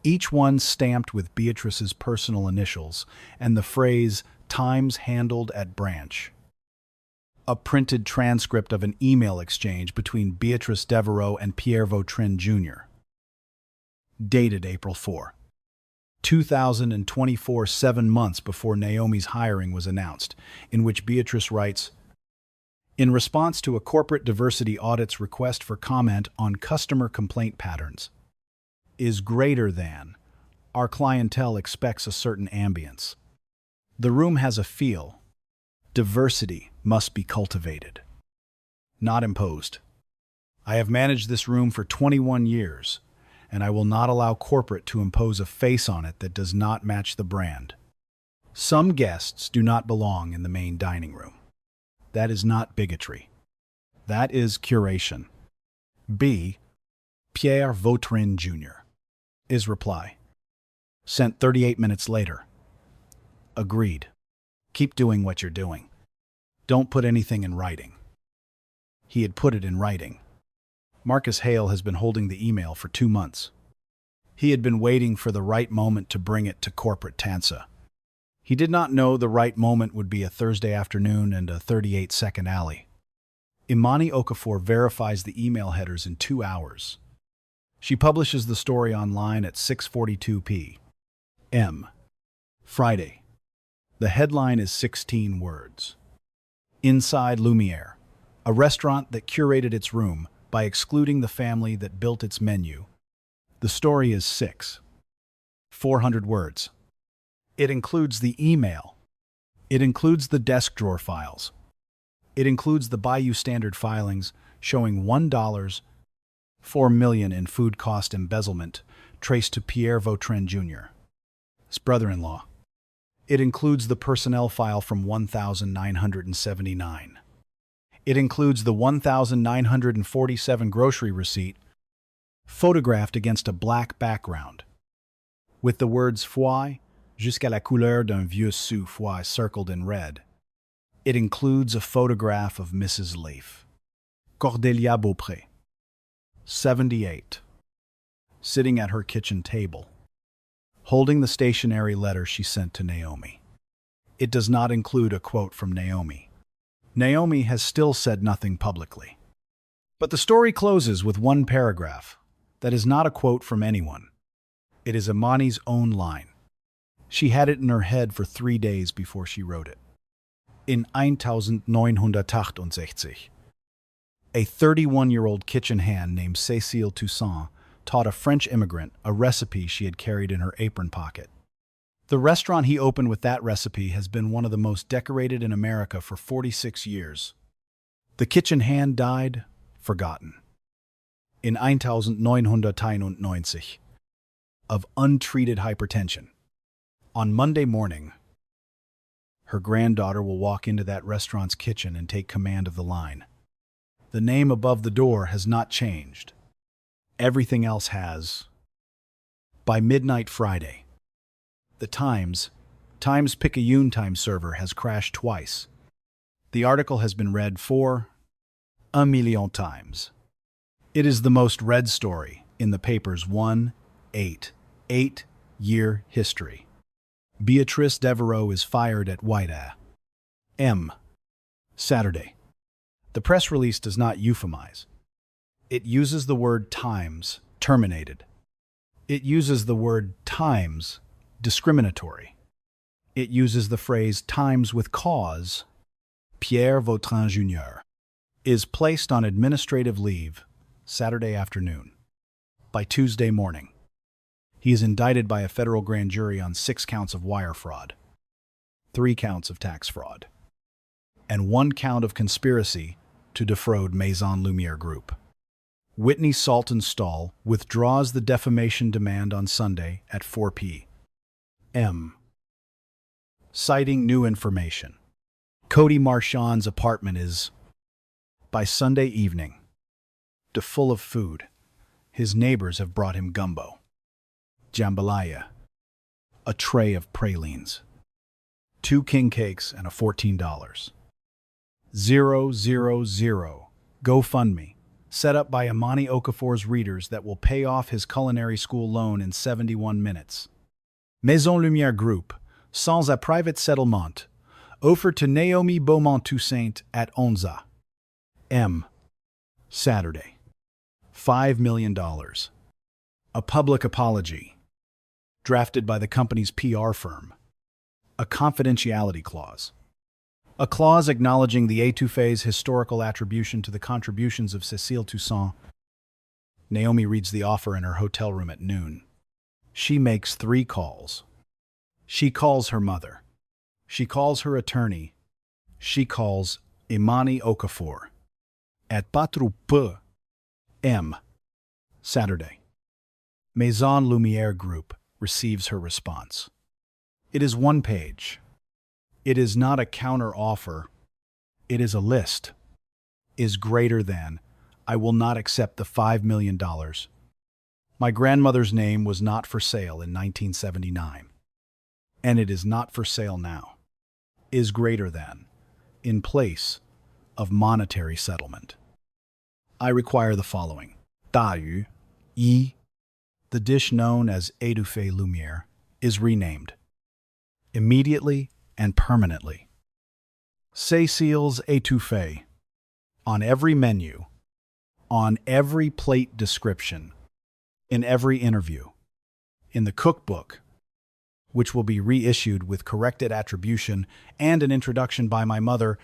Each one stamped with Beatrice's personal initials and the phrase Times handled at branch. a printed transcript of an email exchange between Beatrice Devereaux and Pierre Vautrin Jr., dated April 4, 2024, 7 months before Naomi's hiring was announced, in which Beatrice writes, "In response to a corporate diversity audit's request for comment on customer complaint patterns, is greater than, our clientele expects a certain ambience. The room has a feel. Diversity must be cultivated, not imposed. I have managed this room for 21 years, and I will not allow corporate to impose a face on it that does not match the brand. Some guests do not belong in the main dining room. That is not bigotry. That is curation." B. Pierre Vautrin Jr. His reply, sent 38 minutes later. Agreed. Keep doing what you're doing. Don't put anything in writing. He had put it in writing. Marcus Hale has been holding the email for 2 months. He had been waiting for the right moment to bring it to corporate Tansa. He did not know the right moment would be a Thursday afternoon and a 38-second alley. Imani Okafor verifies the email headers in 2 hours. She publishes the story online at 6:42 p.m. Friday. The headline is 16 words. Inside Lumiere, a restaurant that curated its room by excluding the family that built its menu. The story is 400 words. It includes the email. It includes the desk drawer files. It includes the Bayou Standard filings showing $1.4 million in food cost embezzlement traced to Pierre Vautrin Jr., his brother-in-law. It includes the personnel file from 1979. It includes the 1,947 grocery receipt, photographed against a black background, with the words "foie jusqu'à la couleur d'un vieux sou foie" circled in red. It includes a photograph of Mrs. Leaf, Cordelia Beaupré, 78, sitting at her kitchen table, holding the stationery letter she sent to Naomi. It does not include a quote from Naomi. Naomi has still said nothing publicly. But the story closes with one paragraph that is not a quote from anyone. It is Imani's own line. She had it in her head for 3 days before she wrote it. In 1968, a 31-year-old kitchen hand named Cécile Toussaint taught a French immigrant a recipe she had carried in her apron pocket. The restaurant he opened with that recipe has been one of the most decorated in America for 46 years. The kitchen hand died, forgotten, in 1991, of untreated hypertension. On Monday morning, her granddaughter will walk into that restaurant's kitchen and take command of the line. The name above the door has not changed. Everything else has. By midnight Friday, the Times Picayune time server has crashed twice. The article has been read 1 million times. It is the most read story in the paper's 188-year history. Beatrice Devereaux is fired at White A.M. Saturday. The press release does not euphemize. It uses the word "times" terminated. It uses the word "times" discriminatory. It uses the phrase "times with cause." Pierre Vautrin Jr. is placed on administrative leave Saturday afternoon. By Tuesday morning, he is indicted by a federal grand jury on 6 counts of wire fraud, 3 counts of tax fraud, and 1 count of conspiracy to defraud Maison Lumiere Group. Whitney Saltonstall withdraws the defamation demand on Sunday at 4 p.m., citing new information. Cody Marchand's apartment is, by Sunday evening, full of food. His neighbors have brought him gumbo, jambalaya, a tray of pralines, 2 king cakes, and a $14. 000 GoFundMe, set up by Imani Okafor's readers that will pay off his culinary school loan in 71 minutes. Maison Lumiere Group, sans a private settlement, Offer to Naomi Beaumont Toussaint at Onza. M. Saturday. $5 million. A public apology. Drafted by the company's PR firm. A confidentiality clause. A clause acknowledging the étouffée's historical attribution to the contributions of Cécile Toussaint. Naomi reads the offer in her hotel room at noon. She makes 3 calls. She calls her mother. She calls her attorney. She calls Imani Okafor. At Patru P. M. Saturday. Maison Lumière Group receives her response. It is 1 page. It is not a counter-offer. It is a list. Is greater than, I will not accept the $5 million. My grandmother's name was not for sale in 1979. And it is not for sale now. Is greater than, in place of monetary settlement. I require the following. 大鱼, yi, the dish known as étouffée lumière, is renamed. Immediately and permanently. Cécile's étouffée. On every menu. On every plate description. In every interview. In the cookbook, which will be reissued with corrected attribution and an introduction by my mother,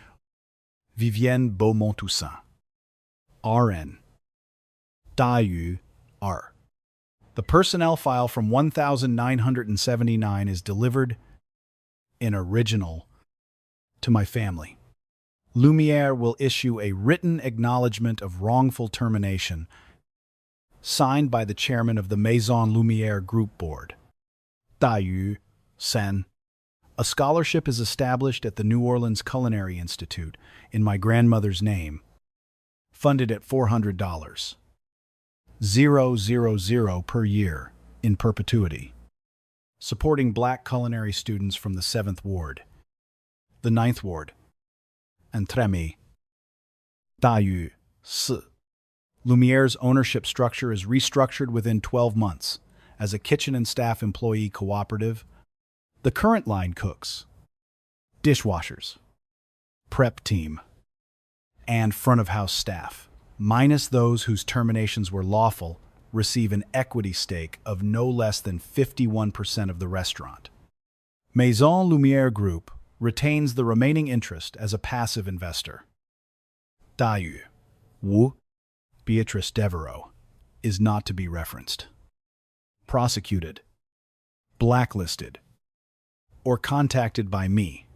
Vivienne Beaumont-Toussaint. RN. 大鱼 R. The personnel file from 1979 is delivered in original to my family. Lumière will issue a written acknowledgement of wrongful termination signed by the chairman of the Maison Lumière Group Board. 大鱼 Sen. A scholarship is established at the New Orleans Culinary Institute in my grandmother's name, funded at $400. 000 per year in perpetuity. Supporting black culinary students from the 7th Ward, the 9th Ward, and Treme. 大鱼 Si. Lumière's ownership structure is restructured within 12 months as a kitchen and staff employee cooperative. The current line cooks, dishwashers, prep team, and front-of-house staff, minus those whose terminations were lawful, receive an equity stake of no less than 51% of the restaurant. Maison Lumière Group retains the remaining interest as a passive investor. 大鱼 Wu. Beatrice Devereaux is not to be referenced, prosecuted, blacklisted, or contacted by me.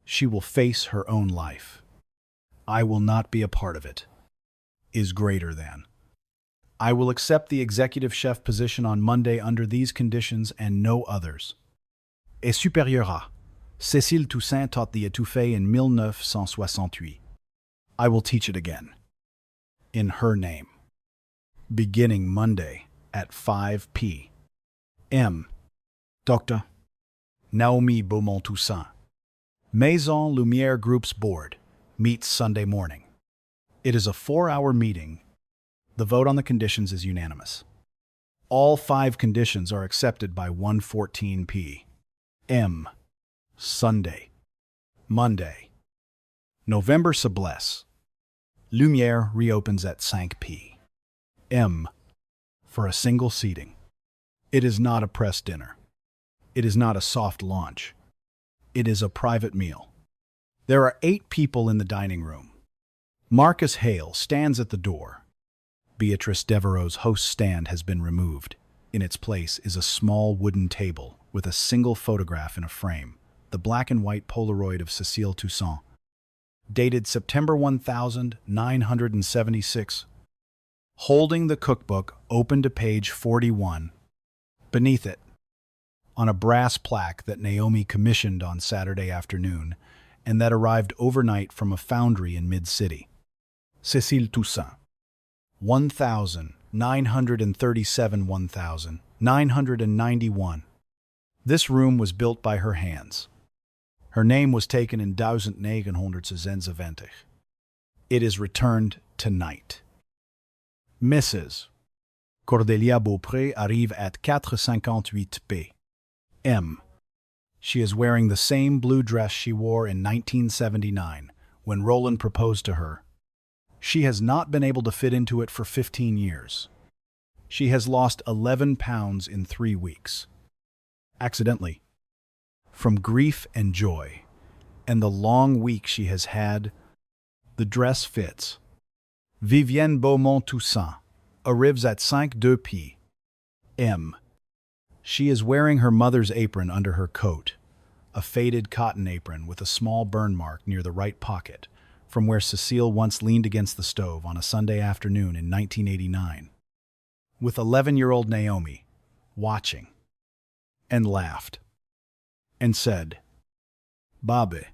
She will face her own life. I will not be a part of it. Is greater than. I will accept the executive chef position on Monday under these conditions and no others. Et supérieur à. Cécile Toussaint taught the étouffée in 1968. I will teach it again. In her name. Beginning Monday at 5 p.m. Dr. Naomi Beaumont-Toussaint. Maison Lumière Group's board meets Sunday morning. It is a 4-hour meeting. The vote on the conditions is unanimous. All 5 conditions are accepted by 1:14 p.m. Sunday. Monday. November 17. Lumière reopens at 5 p.m. for a single seating. It is not a press dinner. It is not a soft launch. It is a private meal. There are 8 people in the dining room. Marcus Hale stands at the door. Beatrice Devereaux's host stand has been removed. In its place is a small wooden table with a single photograph in a frame, the black and white Polaroid of Cécile Toussaint, dated September 1976, holding the cookbook open to page 41. Beneath it, on a brass plaque that Naomi commissioned on Saturday afternoon and that arrived overnight from a foundry in mid-city. Cécile Toussaint. 1991. This room was built by her hands. Her name was taken in 1926. It is returned tonight. Mrs. Cordelia Beaupré arrive at 4:58 p.m. She is wearing the same blue dress she wore in 1979 when Roland proposed to her. She has not been able to fit into it for 15 years. She has lost 11 pounds in 3 weeks. Accidentally. From grief and joy, and the long week she has had, the dress fits. Vivienne Beaumont Toussaint arrives at 5-2 p.m. She is wearing her mother's apron under her coat, a faded cotton apron with a small burn mark near the right pocket, from where Cecile once leaned against the stove on a Sunday afternoon in 1989, with 11-year-old Naomi, watching, and laughed, and said, "Babe,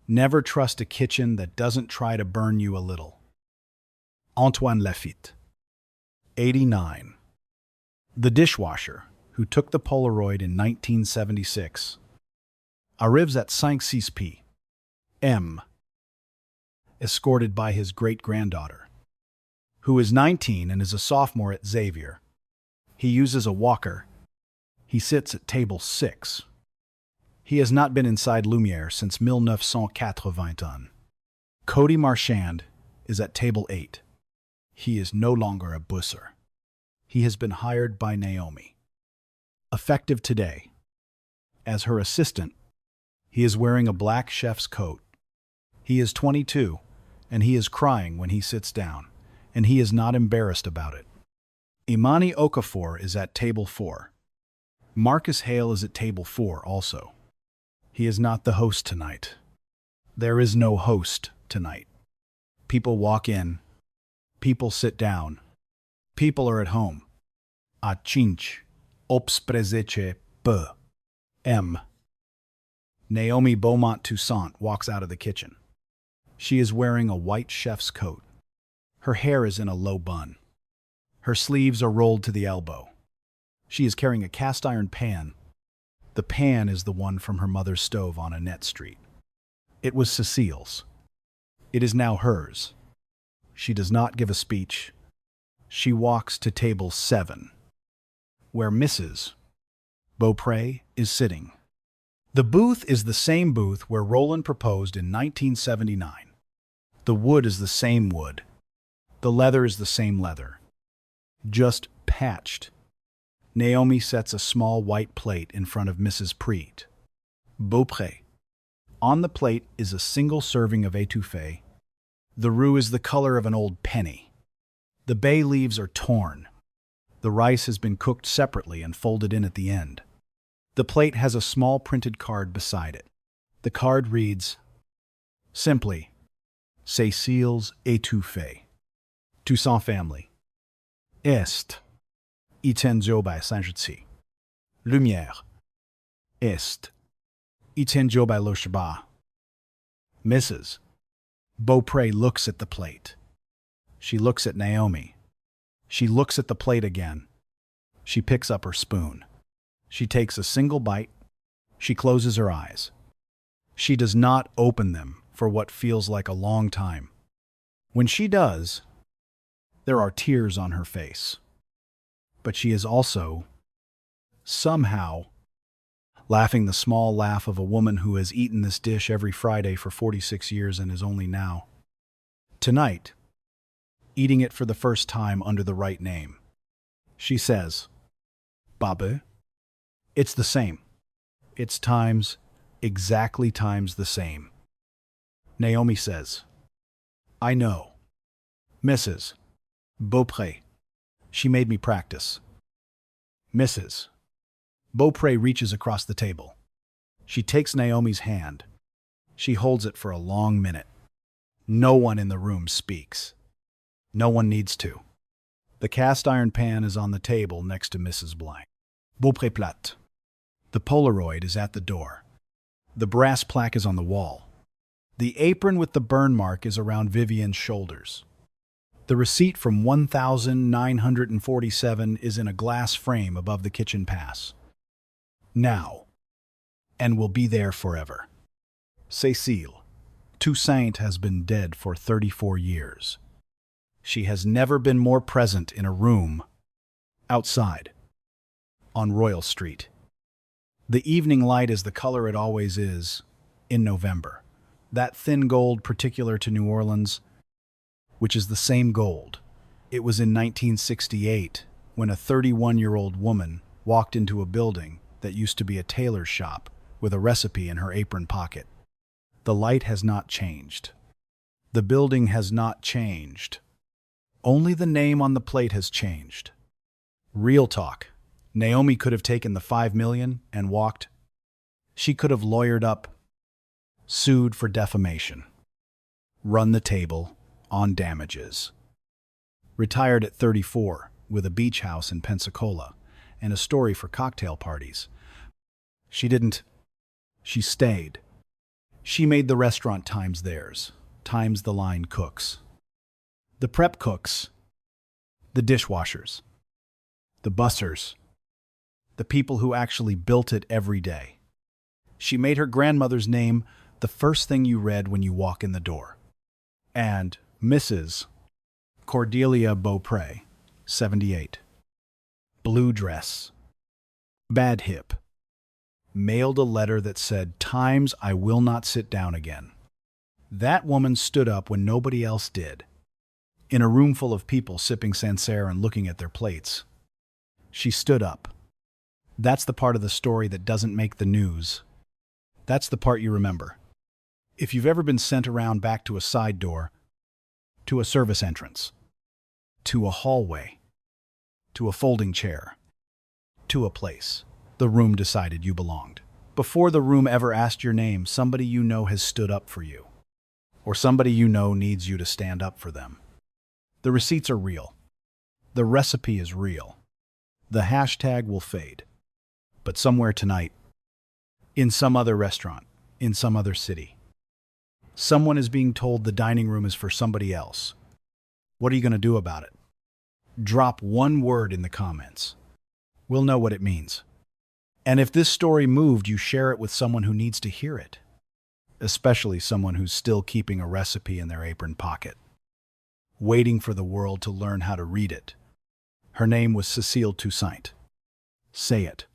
never trust a kitchen that doesn't try to burn you a little." Antoine Lafitte. 89. The dishwasher, who took the Polaroid in 1976, arrives at 5-6 p.m., escorted by his great-granddaughter, who is 19 and is a sophomore at Xavier. He uses a walker. He sits at table 6. He has not been inside Lumière since 1981. Cody Marchand is at table 8. He is no longer a busser. He has been hired by Naomi. Effective today. As her assistant, he is wearing a black chef's coat. He is 22, and he is crying when he sits down, and he is not embarrassed about it. Imani Okafor is at table 4. Marcus Hale is at table 4 also. He is not the host tonight. There is no host tonight. People walk in. People sit down. People are at home. A 5 p.m. Naomi Beaumont Toussaint walks out of the kitchen. She is wearing a white chef's coat. Her hair is in a low bun. Her sleeves are rolled to the elbow. She is carrying a cast-iron pan. The pan is the one from her mother's stove on Annette Street. It was Cecile's. It is now hers. She does not give a speech. She walks to table 7, where Mrs. Beaupré is sitting. The booth is the same booth where Roland proposed in 1979. The wood is the same wood. The leather is the same leather. Just patched. Naomi sets a small white plate in front of Mrs. Preet. Beaupré. On the plate is a single serving of étouffée. The roux is the color of an old penny. The bay leaves are torn. The rice has been cooked separately and folded in at the end. The plate has a small printed card beside it. The card reads, simply, Cécile's étouffée. Toussaint family. Est. Itenjoba Saint-Jutsi. Lumière. Est. Itenjoba Lochaba. Mrs. Beaupré looks at the plate. She looks at Naomi. She looks at the plate again. She picks up her spoon. She takes a single bite. She closes her eyes. She does not open them for what feels like a long time. When she does, there are tears on her face. But she is also, somehow, laughing the small laugh of a woman who has eaten this dish every Friday for 46 years and is only now, tonight, eating it for the first time under the right name. She says, Babe, it's the same. It's times, exactly times the same. Naomi says, I know. Mrs. Beaupré, she made me practice. Mrs. Beaupré reaches across the table. She takes Naomi's hand. She holds it for a long minute. No one in the room speaks. No one needs to. The cast-iron pan is on the table next to Mrs. Blanc. Beaupré Plat. The Polaroid is at the door. The brass plaque is on the wall. The apron with the burn mark is around Vivienne's shoulders. The receipt from 1947 is in a glass frame above the kitchen pass. Now, and will be there forever. Cécile Toussaint has been dead for 34 years. She has never been more present in a room outside on Royal Street. The evening light is the color it always is in November. That thin gold particular to New Orleans, which is the same gold. It was in 1968 when a 31-year-old woman walked into a building that used to be a tailor's shop with a recipe in her apron pocket. The light has not changed. The building has not changed. Only the name on the plate has changed. Real talk. Naomi could have taken the $5 million and walked. She could have lawyered up, sued for defamation, run the table on damages. Retired at 34 with a beach house in Pensacola and a story for cocktail parties. She didn't. She stayed. She made the restaurant times theirs, times the line cooks. The prep cooks, the dishwashers, the bussers, the people who actually built it every day. She made her grandmother's name the first thing you read when you walk in the door. And Mrs. Cordelia Beaupre, 78. Blue dress. Bad hip. Mailed a letter that said, "Times I will not sit down again." That woman stood up when nobody else did. In a room full of people sipping Sancerre and looking at their plates. She stood up. That's the part of the story that doesn't make the news. That's the part you remember. If you've ever been sent around back to a side door, to a service entrance, to a hallway, to a folding chair, to a place the room decided you belonged. Before the room ever asked your name, somebody you know has stood up for you. Or somebody you know needs you to stand up for them. The receipts are real. The recipe is real. The hashtag will fade. But somewhere tonight, in some other restaurant, in some other city, someone is being told the dining room is for somebody else. What are you going to do about it? Drop one word in the comments. We'll know what it means. And if this story moved, you share it with someone who needs to hear it, especially someone who's still keeping a recipe in their apron pocket, waiting for the world to learn how to read it. Her name was Cécile Toussaint. Say it.